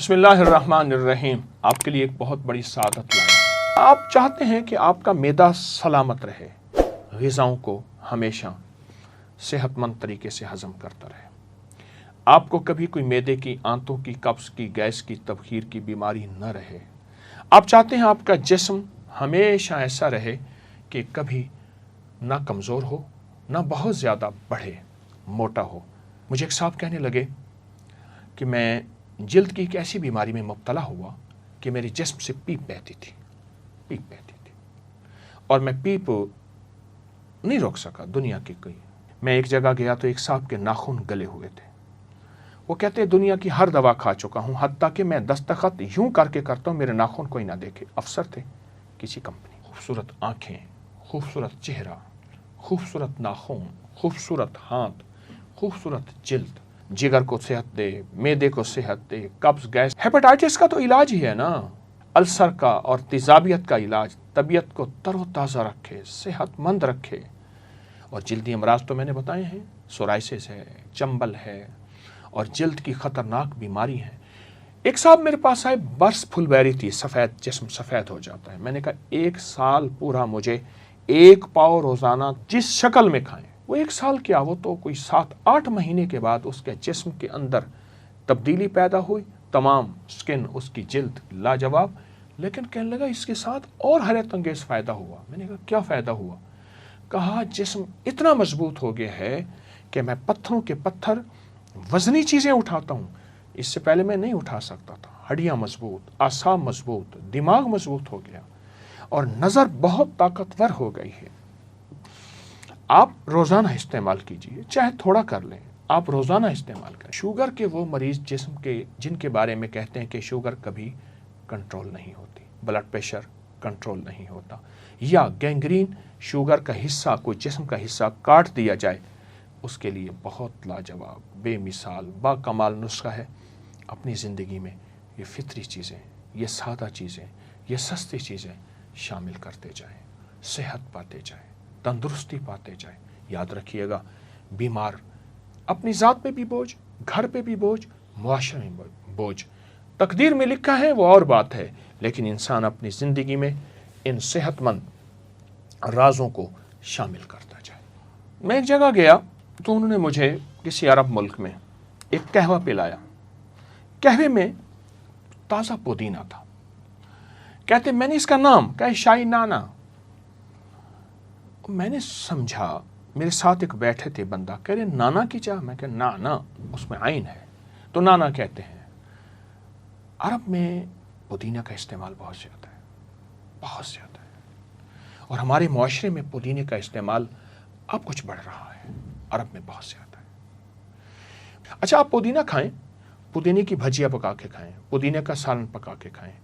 بسم اللہ الرحمن الرحیم۔ آپ کے لیے ایک بہت بڑی سعادت لائے۔ آپ چاہتے ہیں کہ آپ کا معدہ سلامت رہے، غذاؤں کو ہمیشہ صحت مند طریقے سے ہضم کرتا رہے، آپ کو کبھی کوئی معدے کی، آنتوں کی، قبض کی، گیس کی، تبخیر کی بیماری نہ رہے۔ آپ چاہتے ہیں آپ کا جسم ہمیشہ ایسا رہے کہ کبھی نہ کمزور ہو، نہ بہت زیادہ بڑھے، موٹا ہو۔ مجھے ایک صاحب کہنے لگے کہ میں جلد کی ایک ایسی بیماری میں مبتلا ہوا کہ میرے جسم سے پیپ بہتی تھی اور میں پیپ نہیں روک سکا دنیا کی کوئی۔ میں ایک جگہ گیا تو ایک صاحب کے ناخن گلے ہوئے تھے۔ وہ کہتے ہیں دنیا کی ہر دوا کھا چکا ہوں، حتیٰ کہ میں دستخط یوں کر کے کرتا ہوں میرے ناخن کوئی نہ دیکھے۔ افسر تھے کسی کمپنی، خوبصورت آنکھیں، خوبصورت چہرہ، خوبصورت ناخن، خوبصورت ہاتھ، خوبصورت جلد، جگر کو صحت دے، معدے کو صحت دے، قبض، گیس، ہیپاٹائٹس کا تو علاج ہی ہے نا، السر کا اور تیزابیت کا علاج، طبیعت کو تر و تازہ رکھے، صحت مند رکھے۔ اور جلدی امراض تو میں نے بتائے ہیں، سورائسس ہے، چنبل ہے اور جلد کی خطرناک بیماری ہے۔ ایک صاحب میرے پاس آئے، برس پھل بیری تھی، سفید جسم سفید ہو جاتا ہے۔ میں نے کہا ایک سال پورا مجھے ایک پاؤ روزانہ جس شکل میں کھائیں۔ وہ ایک سال کیا، وہ تو کوئی 7-8 مہینے کے بعد اس کے جسم کے اندر تبدیلی پیدا ہوئی، تمام سکن، اس کی جلد لاجواب۔ لیکن کہنے لگا اس کے ساتھ اور حیرت انگیز فائدہ ہوا۔ میں نے کہا کیا فائدہ ہوا؟ کہا جسم اتنا مضبوط ہو گیا ہے کہ میں پتھروں کے پتھر، وزنی چیزیں اٹھاتا ہوں، اس سے پہلے میں نہیں اٹھا سکتا تھا۔ ہڈیاں مضبوط، اعصاب مضبوط، دماغ مضبوط ہو گیا اور نظر بہت طاقتور ہو گئی ہے۔ آپ روزانہ استعمال کیجئے، چاہے تھوڑا کر لیں، آپ روزانہ استعمال کریں۔ شوگر کے وہ مریض جسم کے جن کے بارے میں کہتے ہیں کہ شوگر کبھی کنٹرول نہیں ہوتی، بلڈ پریشر کنٹرول نہیں ہوتا، یا گینگرین، شوگر کا حصہ، کوئی جسم کا حصہ کاٹ دیا جائے، اس کے لیے بہت لاجواب، بے مثال، با کمال نسخہ ہے۔ اپنی زندگی میں یہ فطری چیزیں، یہ سادہ چیزیں، یہ سستی چیزیں شامل کرتے جائیں، صحت پاتے جائیں، تندرستی پاتے جائیں۔ یاد رکھیے گا، بیمار اپنی ذات پہ بھی بوجھ، گھر پہ بھی بوجھ، معاشرے میں بوجھ۔ تقدیر میں لکھا ہے وہ اور بات ہے، لیکن انسان اپنی زندگی میں ان صحت مند رازوں کو شامل کرتا جائے۔ میں ایک جگہ گیا تو انہوں نے مجھے کسی عرب ملک میں ایک قہوہ پلایا۔ قہوے میں تازہ پودینہ تھا۔ کہتے میں نے اس کا نام کہا شاہی نانا۔ میں نے سمجھا، میرے ساتھ ایک بیٹھے تھے بندہ، کہہ رہے نانا کی چاہ؟ میں کہا نانا، اس میں عین ہے تو نانا کہتے ہیں۔ عرب میں پودینہ کا استعمال بہت زیادہ ہے، بہت زیادہ ہے، اور ہمارے معاشرے میں پودینے کا استعمال اب کچھ بڑھ رہا ہے، عرب میں بہت زیادہ ہے۔ اچھا آپ پودینہ کھائیں، پودینے کی بھجیا پکا کے کھائیں، پودینے کا سالن پکا کے کھائیں،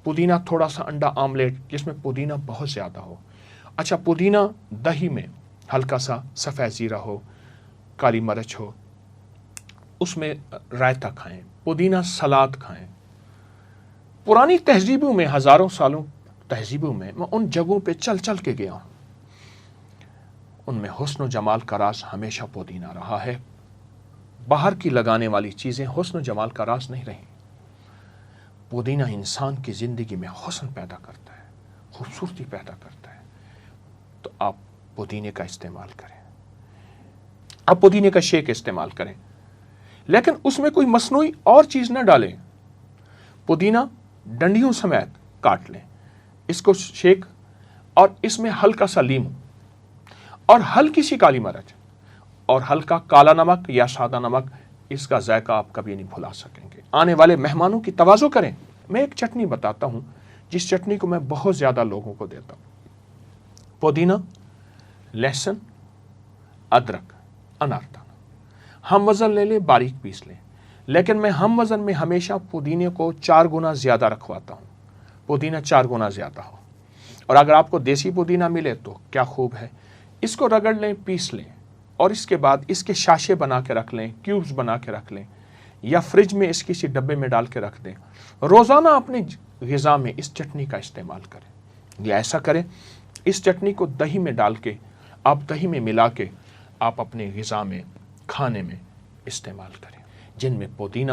پودینہ تھوڑا سا انڈا آملیٹ جس میں پودینہ بہت زیادہ ہو۔ اچھا پودینہ دہی میں ہلکا سا سفید زیرہ ہو، کالی مرچ ہو، اس میں رائتہ کھائیں، پودینہ سلاد کھائیں۔ پرانی تہذیبوں میں، ہزاروں سالوں تہذیبوں میں ان جگہوں پہ چل چل کے گیا ہوں، ان میں حسن و جمال کا راز ہمیشہ پودینہ رہا ہے۔ باہر کی لگانے والی چیزیں حسن و جمال کا راز نہیں رہیں۔ پودینہ انسان کی زندگی میں حسن پیدا کرتا ہے، خوبصورتی پیدا کرتا ہے۔ تو آپ پودینے کا استعمال کریں، آپ پودینے کا شیک استعمال کریں، لیکن اس میں کوئی مصنوعی اور چیز نہ ڈالیں۔ پودینہ ڈنڈیوں سمیت کاٹ لیں، اس کو شیک، اور اس میں ہلکا سا لیمو اور ہلکی سی کالی مرچ اور ہلکا کالا نمک یا سادہ نمک، اس کا ذائقہ آپ کبھی نہیں بھلا سکیں گے۔ آنے والے مہمانوں کی تواضع کریں۔ میں ایک چٹنی بتاتا ہوں جس چٹنی کو میں بہت زیادہ لوگوں کو دیتا ہوں۔ پودینہ، لہسن، ادرک، اناردانہ، ہم وزن لے لیں، باریک پیس لیں، لیکن میں ہم وزن میں ہمیشہ پودینے کو 4 گنا زیادہ رکھواتا ہوں، پودینہ 4 گنا زیادہ ہو۔ اور اگر آپ کو دیسی پودینہ ملے تو کیا خوب ہے، اس کو رگڑ لیں، پیس لیں، اور اس کے بعد اس کے شاشے بنا کے رکھ لیں، کیوبز بنا کے رکھ لیں، یا فریج میں اس کسی ڈبے میں ڈال کے رکھ دیں۔ روزانہ اپنی غذا میں اس چٹنی کا استعمال کریں، یا ایسا کریں اس چٹنی کو دہی میں ڈال کے، آپ دہی میں ملا کے آپ اپنے غذا میں، کھانے میں استعمال کریں، جن میں پودینہ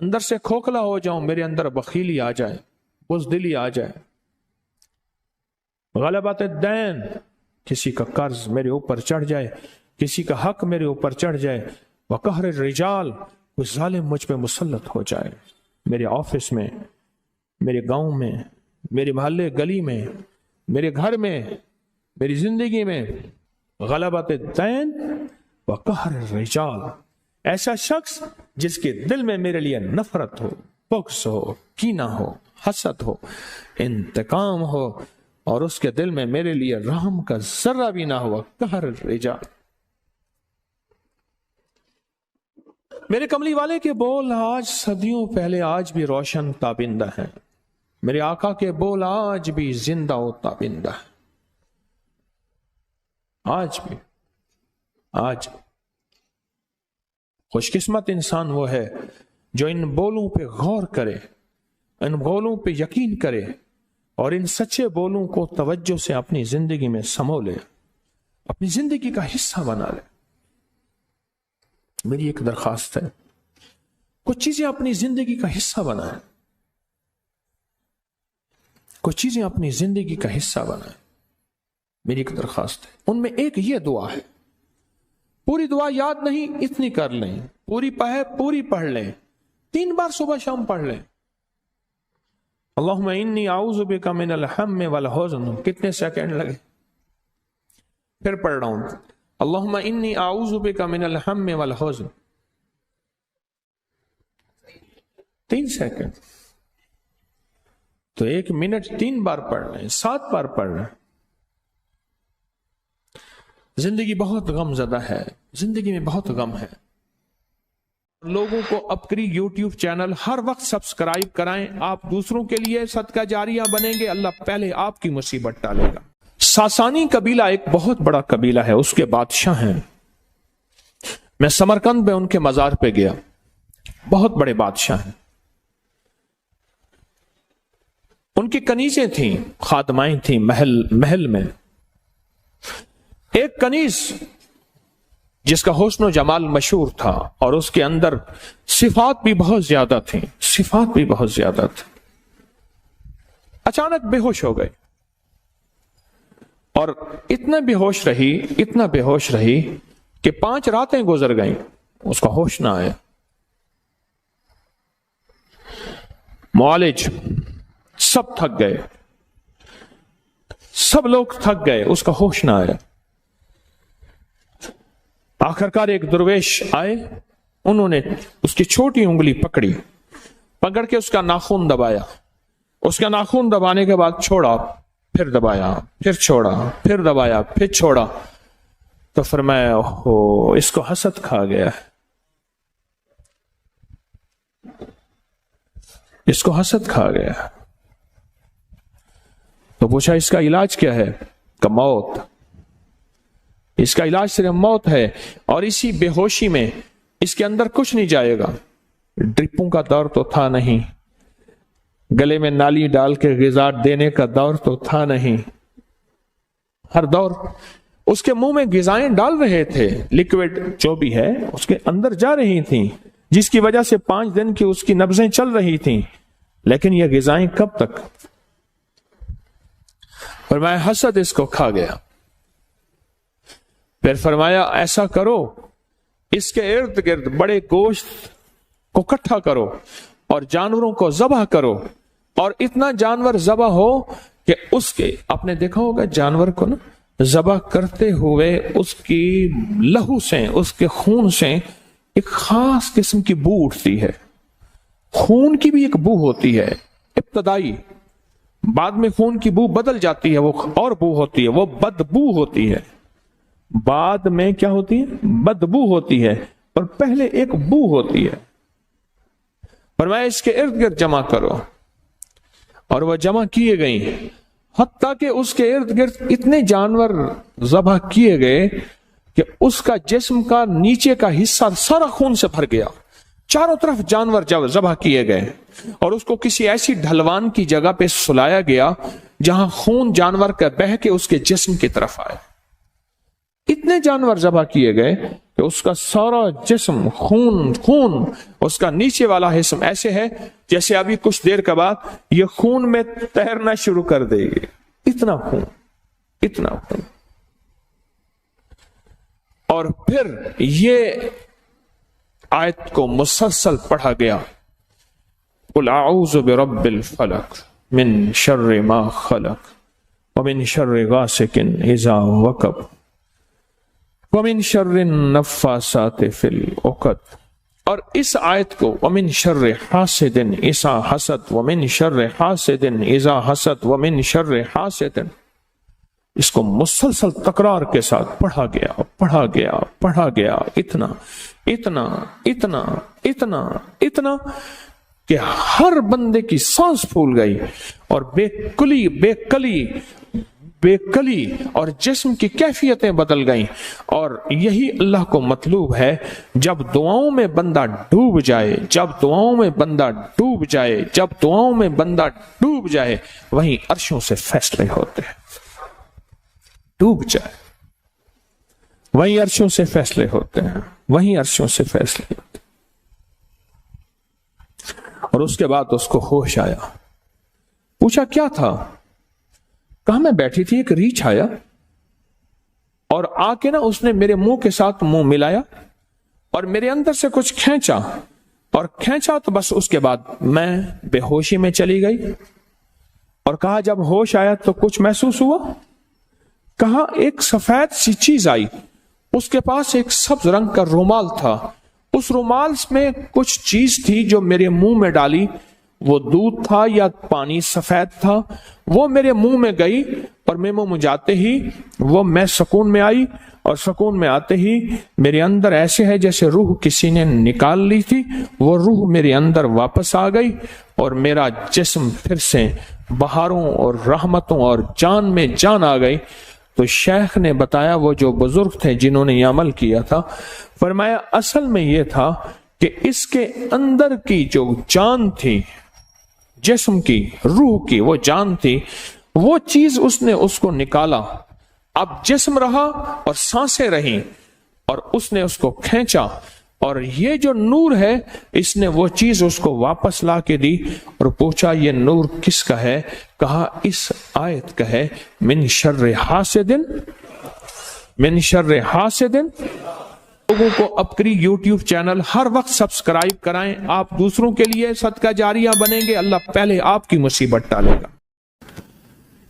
اندر سے کھوکھلا ہو جاؤں، میرے اندر بخیلی آ جائے، بزدلی آ جائے، غلبت الدین، کسی کا قرض میرے اوپر چڑھ جائے، کسی کا حق میرے اوپر چڑھ جائے، وقہر الرجال، کوئی ظالم مجھ پہ مسلط ہو جائے، میرے آفس میں، میرے گاؤں میں، میرے محلے گلی میں، میرے گھر میں، میری زندگی میں، غلبت الدین وقہر الرجال، ایسا شخص جس کے دل میں میرے لیے نفرت ہو، بغض ہو، کینہ ہو، حسد ہو، انتقام ہو، اور اس کے دل میں میرے لیے رحم کا ذرہ بھی نہ ہوا، قہر الرجال۔ میرے کملی والے کے بول آج صدیوں پہلے آج بھی روشن تابندہ ہیں، میرے آقا کے بول آج بھی زندہ و تابندہ ہیں، آج بھی، آج بھی۔ خوش قسمت انسان وہ ہے جو ان بولوں پہ غور کرے، ان بولوں پہ یقین کرے، اور ان سچے بولوں کو توجہ سے اپنی زندگی میں سمو لے، اپنی زندگی کا حصہ بنا لے۔ میری ایک درخواست ہے، کچھ چیزیں اپنی زندگی کا حصہ بنائیں، کچھ چیزیں اپنی زندگی کا حصہ بنائیں، میری ایک درخواست ہے۔ ان میں ایک یہ دعا ہے، پوری دعا یاد نہیں، اتنی کر لیں، پوری پڑھ لیں، 3 بار صبح شام پڑھ لیں۔ اللہم انی اعوذ بک من الہم والحزن، کتنے سیکنڈ لگے؟ پھر پڑھ رہا ہوں، اللہم انی اعوذ بک من الہم والحزن، 3 سیکنڈ، تو 1 منٹ 3 بار پڑھ رہے ہیں، 7 بار پڑھ رہے ہیں۔ زندگی بہت غم زدہ ہے، زندگی میں بہت غم ہے۔ لوگوں کو اپکری یوٹیوب چینل ہر وقت سبسکرائب کرائیں، آپ دوسروں کے لیے صدقہ جاریہ بنیں گے، اللہ پہلے آپ کی مصیبت ٹالے گا۔ ساسانی قبیلہ ایک بہت بڑا قبیلہ ہے، اس کے بادشاہ ہیں۔ میں سمرقند میں ان کے مزار پہ گیا، بہت بڑے بادشاہ ہیں۔ ان کی کنیزیں تھیں، خادمائیں تھیں محل میں۔ ایک کنیز جس کا حسن و جمال مشہور تھا، اور اس کے اندر صفات بھی بہت زیادہ تھیں، صفات بھی بہت زیادہ تھیں، اچانک بے ہوش ہو گئی، اور اتنا بے ہوش رہی کہ 5 راتیں گزر گئیں، اس کا ہوش نہ آیا۔ معالج سب تھک گئے، سب لوگ تھک گئے، اس کا ہوش نہ آیا۔ آخرکار ایک درویش آئے، انہوں نے اس کی چھوٹی انگلی پکڑ کے اس کا ناخن دبایا، اس کا ناخن دبانے کے بعد چھوڑا، پھر دبایا، پھر چھوڑا، پھر دبایا، پھر چھوڑا، تو فرمایا اوہ اس کو حسد کھا گیا ہے، اس کو حسد کھا گیا ہے۔ تو پوچھا اس کا علاج کیا ہے؟ کہ موت، اس کا علاج صرف موت ہے، اور اسی بے ہوشی میں اس کے اندر کچھ نہیں جائے گا۔ ڈرپوں کا دور تو تھا نہیں، گلے میں نالی ڈال کے غذا دینے کا دور تو تھا نہیں، ہر دور اس کے منہ میں غذائیں ڈال رہے تھے، لیکوڈ جو بھی ہے اس کے اندر جا رہی تھیں، جس کی وجہ سے 5 دن کی اس کی نبضیں چل رہی تھیں، لیکن یہ غذائیں کب تک؟ فرمایا حسد اس کو کھا گیا۔ پھر فرمایا ایسا کرو، اس کے ارد گرد بڑے گوشت کو اکٹھا کرو اور جانوروں کو ذبح کرو، اور اتنا جانور ذبح ہو کہ اس کے، آپ نے دیکھا ہوگا جانور کو نا ذبح کرتے ہوئے اس کی لہو سے، اس کے خون سے ایک خاص قسم کی بو اٹھتی ہے۔ خون کی بھی ایک بو ہوتی ہے ابتدائی، بعد میں خون کی بو بدل جاتی ہے، وہ اور بو ہوتی ہے، وہ بدبو ہوتی ہے۔ بعد میں کیا ہوتی ہے؟ بدبو ہوتی ہے، اور پہلے ایک بو ہوتی ہے۔ فرمایا اس کے ارد گرد جمع کرو، اور وہ جمع کیے گئیں، حتیٰ کہ اس کے ارد گرد اتنے جانور ذبح کیے گئے کہ اس کا جسم کا نیچے کا حصہ سارا خون سے بھر گیا۔ چاروں طرف جانور ذبح کیے گئے، اور اس کو کسی ایسی ڈھلوان کی جگہ پہ سلایا گیا جہاں خون جانور کا بہہ کے اس کے جسم کی طرف آئے۔ اتنے جانور ذبح کیے گئے کہ اس کا سارا جسم خون اس کا نیچے والا حصہ ایسے ہے جیسے ابھی کچھ دیر کے بعد یہ خون میں تیرنا شروع کر دے گی، اتنا خون، اتنا خون۔ اور پھر یہ آیت کو مسلسل پڑھا گیا، قل اعوذ برب الفلق من شر ما خلق ومن شر غاسق اذا وقب ومن شر النفاثات فی العقد، اور اس آیت کو ومن شر حاسد اذا حسد ومن شر حاسد اذا حسد ومن شر حاسد، اس کو مسلسل تکرار کے ساتھ پڑھا گیا اتنا اتنا اتنا اتنا اتنا کہ ہر بندے کی سانس پھول گئی اور بے کلی اور جسم کی کیفیتیں بدل گئیں۔ اور یہی اللہ کو مطلوب ہے، جب دعاؤں میں بندہ ڈوب جائے وہیں عرشوں سے فیصلے ہوتے ہیں، وہیں عرشوں سے فیصلے ہوتے ہیں۔ اور اس کے بعد اس کو ہوش آیا، پوچھا کیا تھا؟ کہا میں بیٹھی تھی، ایک ریچھ آیا اور آ کے نا اس نے میرے منہ کے ساتھ منہ ملایا اور میرے اندر سے کچھ کھینچا تو بس اس کے بعد میں بے ہوشی میں چلی گئی۔ اور کہا جب ہوش آیا تو کچھ محسوس ہوا؟ کہا ایک سفید سی چیز آئی، اس کے پاس ایک سبز رنگ کا رومال تھا، اس رومال میں کچھ چیز تھی جو میرے منہ میں ڈالی، وہ دودھ تھا یا پانی سفید تھا، وہ میرے منہ میں گئی اور میرے منہ میں جاتے ہی وہ میں سکون میں آئی، اور سکون میں آتے ہی میرے اندر ایسے ہے جیسے روح کسی نے نکال لی تھی، وہ روح میرے اندر واپس آ گئی اور میرا جسم پھر سے بہاروں اور رحمتوں اور جان میں جان آ گئی۔ تو شیخ نے بتایا، وہ جو بزرگ تھے جنہوں نے یہ عمل کیا تھا، فرمایا اصل میں یہ تھا کہ اس کے اندر کی جو جان تھی، جسم کی، روح کی وہ جان تھی، وہ چیز اس نے اس کو نکالا، اب جسم رہا اور سانسیں رہیں، اور اس نے اس کو کھینچا، اور یہ جو نور ہے اس نے وہ چیز اس کو واپس لا کے دی۔ اور پوچھا یہ نور کس کا ہے؟ کہا اس آیت کا ہے، من شر حاسد، من شر حاسد۔ لوگوں کو اپنی یوٹیوب چینل ہر وقت سبسکرائب کرائیں، آپ دوسروں کے لیے صدقہ جاریہ بنیں گے، اللہ پہلے آپ کی مصیبت ٹالے گا۔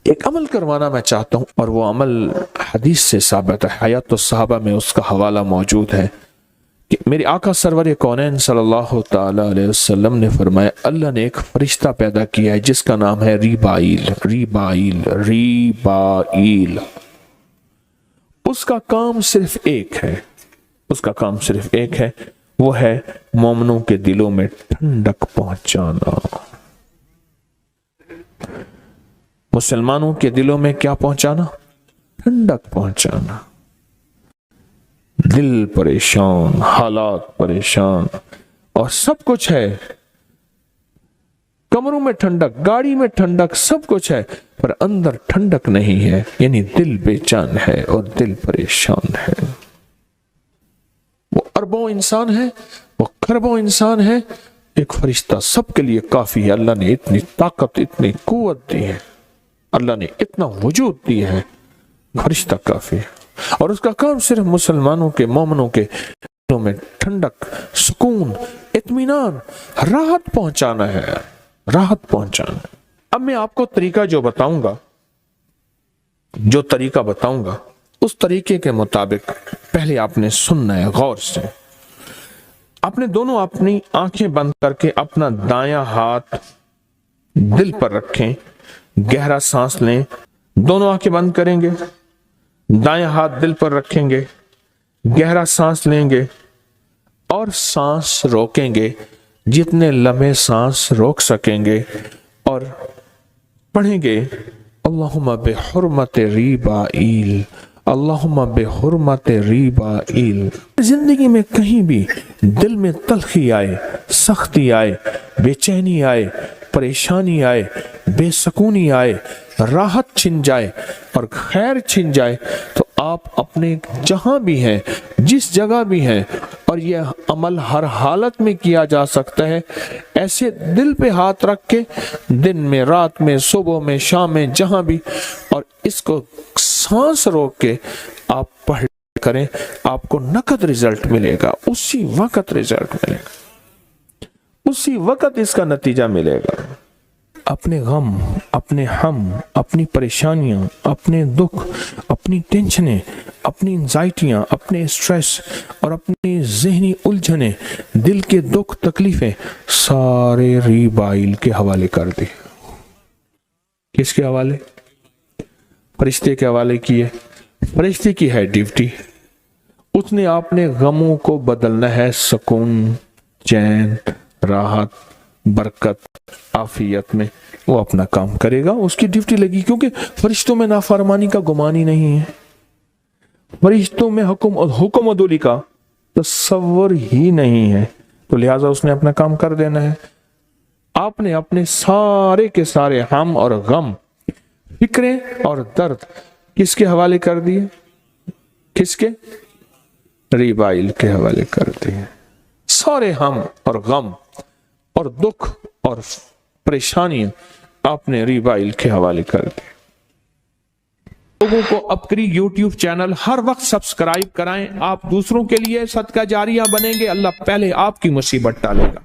ایک عمل کروانا میں چاہتا ہوں، اور وہ عمل حدیث سے ثابت ہے، حیات الصحابہ میں اس کا حوالہ موجود ہے کہ میرے آقا سرور کونین صلی اللہ تعالی علیہ وسلم نے فرمایا، اللہ نے ایک فرشتہ پیدا کیا ہے جس کا نام ہے ریبائیل۔ اس کا کام صرف ایک ہے، وہ ہے مومنوں کے دلوں میں ٹھنڈک پہنچانا۔ مسلمانوں کے دلوں میں کیا پہنچانا؟ ٹھنڈک پہنچانا۔ دل پریشان، حالات پریشان، اور سب کچھ ہے، کمروں میں ٹھنڈک، گاڑی میں ٹھنڈک، سب کچھ ہے، پر اندر ٹھنڈک نہیں ہے، یعنی دل بے چین ہے اور دل پریشان ہے۔ وہ اربوں انسان ہے، وہ کھربوں انسان ہے، ایک فرشتہ سب کے لیے کافی ہے۔ اللہ نے اتنی طاقت، اتنی قوت دی ہے، اللہ نے اتنا وجود دی ہے، فرشتہ کافی ہے، اور اس کا کام صرف مسلمانوں کے، مومنوں کے دلوں میں ٹھنڈک، سکون، اطمینان، راحت پہنچانا ہے، راحت پہنچانا ہے۔ اب میں آپ کو طریقہ جو بتاؤں گا اس طریقے کے مطابق پہلے آپ نے سننا ہے غور سے۔ آپ نے دونوں اپنی آنکھیں بند کر کے اپنا دایاں ہاتھ دل پر رکھیں، گہرا سانس لیں، دونوں آنکھیں بند کریں گے، دایاں ہاتھ دل پر رکھیں گے، گہرا سانس لیں گے اور سانس روکیں گے جتنے لمحے سانس روک سکیں گے، اور پڑھیں گے اللہم بحرمت ریبائیل، اللہم بحرمت ریبائیل۔ زندگی میں کہیں بھی دل میں تلخی آئے، سختی آئے، بے چینی آئے، پریشانی آئے، بے سکونی آئے، راحت چھن جائے اور خیر چھن جائے، تو آپ اپنے جہاں بھی ہیں، جس جگہ بھی ہیں، اور یہ عمل ہر حالت میں کیا جا سکتا ہے، ایسے دل پہ ہاتھ رکھ کے دن میں، رات میں، صبح میں، شام میں، جہاں بھی، اور اس کو سانس روک کے آپ پڑھ کریں، آپ کو نقد رزلٹ ملے گا، اسی وقت رزلٹ ملے گا، اسی وقت اس کا نتیجہ ملے گا۔ اپنے غم، اپنے ہم، اپنی پریشانیاں، اپنے دکھ، اپنی ٹینشنیں، اپنی انزائٹیاں، اپنے سٹریس اور اپنی ذہنی الجھنیں، دل کے دکھ تکلیفیں سارے ریبائل کے حوالے کر دی۔ کس کے حوالے؟ فرشتے کے حوالے کیے۔ فرشتے کی ہے ڈیوٹی، اس نے اپنے غموں کو بدلنا ہے سکون، چین، راحت، برکت، عافیت میں، وہ اپنا کام کرے گا، اس کی ڈیوٹی لگی، کیونکہ فرشتوں میں نافرمانی کا گمان ہی نہیں ہے، فرشتوں میں حکم عدولی کا تصور ہی نہیں ہے، تو لہٰذا اس نے اپنا کام کر دینا ہے۔ آپ نے اپنے سارے کے سارے ہم اور غم، فکریں اور درد کس کے حوالے کر دیے؟ کس کے؟ ریبائل کے حوالے کر دیے۔ سارے ہم اور غم اور دکھ اور پریشانیاں آپ نے ریبائل کے حوالے کر دی۔ لوگوں کو اپکری یوٹیوب چینل ہر وقت سبسکرائب کرائیں، آپ دوسروں کے لیے صدقہ جاریہ بنیں گے، اللہ پہلے آپ کی مصیبت ٹالے گا۔